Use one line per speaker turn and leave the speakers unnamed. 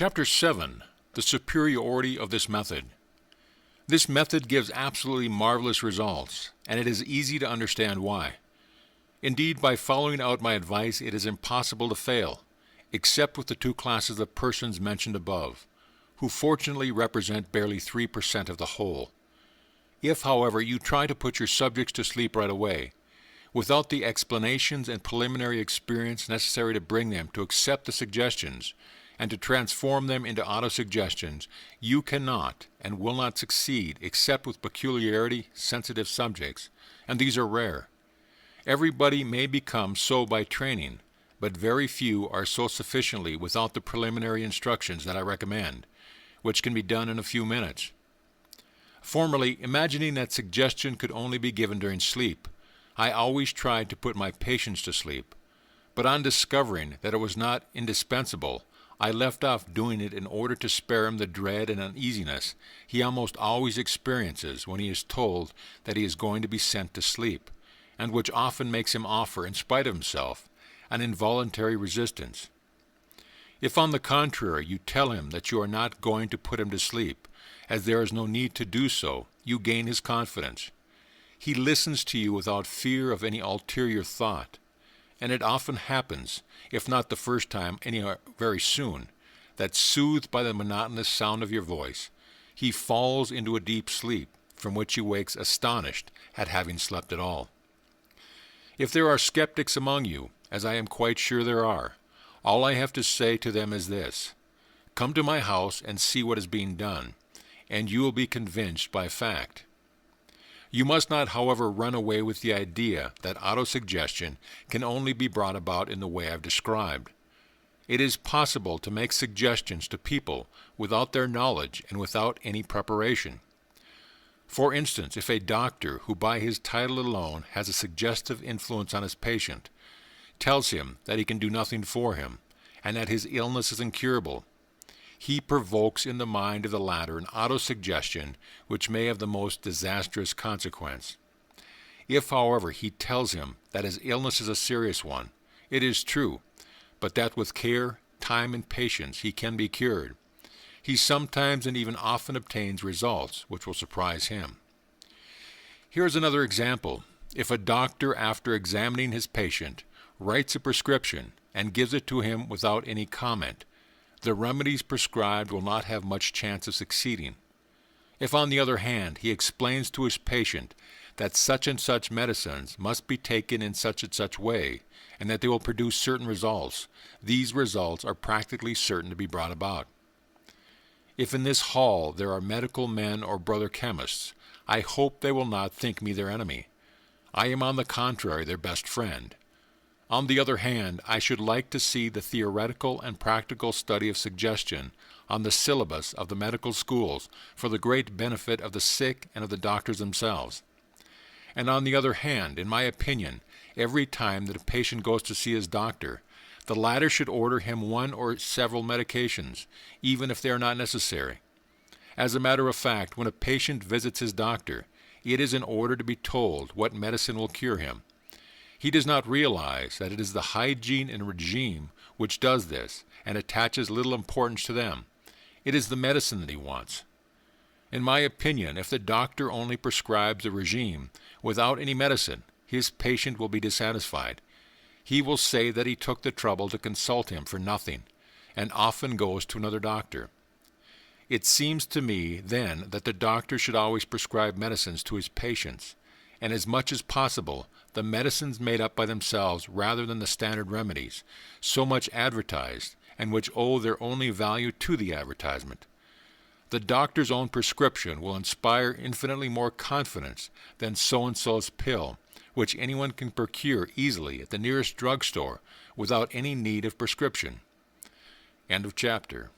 Chapter 7. The Superiority of this Method. This method gives absolutely marvelous results, and it is easy to understand why. Indeed, by following out my advice, it is impossible to fail, except with the two classes of persons mentioned above, who fortunately represent barely 3% of the whole. If, however, you try to put your subjects to sleep right away, without the explanations and preliminary experience necessary to bring them to accept the suggestions, and to transform them into autosuggestions, you cannot and will not succeed except with peculiarity sensitive subjects, and these are rare. Everybody may become so by training, but very few are so sufficiently without the preliminary instructions that I recommend, which can be done in a few minutes. Formerly, imagining that suggestion could only be given during sleep, I always tried to put my patients to sleep, but on discovering that it was not indispensable, I left off doing it in order to spare him the dread and uneasiness he almost always experiences when he is told that he is going to be sent to sleep, and which often makes him offer, in spite of himself, an involuntary resistance. If, on the contrary, you tell him that you are not going to put him to sleep, as there is no need to do so, you gain his confidence. He listens to you without fear of any ulterior thought, and it often happens, if not the first time, very soon, that soothed by the monotonous sound of your voice, he falls into a deep sleep, from which he wakes astonished at having slept at all. If there are skeptics among you, as I am quite sure there are, all I have to say to them is this: come to my house and see what is being done, and you will be convinced by fact. You must not, however, run away with the idea that autosuggestion can only be brought about in the way I've described. It is possible to make suggestions to people without their knowledge and without any preparation. For instance, if a doctor who by his title alone has a suggestive influence on his patient tells him that he can do nothing for him and that his illness is incurable, he provokes in the mind of the latter an autosuggestion which may have the most disastrous consequence. If, however, he tells him that his illness is a serious one, it is true, but that with care, time, and patience he can be cured, he sometimes and even often obtains results which will surprise him. Here is another example. If a doctor, after examining his patient, writes a prescription and gives it to him without any comment, the remedies prescribed will not have much chance of succeeding. If, on the other hand, he explains to his patient that such and such medicines must be taken in such and such way, and that they will produce certain results, these results are practically certain to be brought about. If in this hall there are medical men or brother chemists, I hope they will not think me their enemy. I am, on the contrary, their best friend. On the other hand, I should like to see the theoretical and practical study of suggestion on the syllabus of the medical schools for the great benefit of the sick and of the doctors themselves. And on the other hand, in my opinion, every time that a patient goes to see his doctor, the latter should order him one or several medications, even if they are not necessary. As a matter of fact, when a patient visits his doctor, it is in order to be told what medicine will cure him. He does not realize that it is the hygiene and regime which does this, and attaches little importance to them. It is the medicine that he wants. In my opinion, if the doctor only prescribes a regime without any medicine, his patient will be dissatisfied. He will say that he took the trouble to consult him for nothing, and often goes to another doctor. It seems to me, then, that the doctor should always prescribe medicines to his patients, and as much as possible, the medicines made up by themselves rather than the standard remedies, so much advertised, and which owe their only value to the advertisement. The doctor's own prescription will inspire infinitely more confidence than so-and-so's pill, which anyone can procure easily at the nearest drugstore without any need of prescription. End of chapter.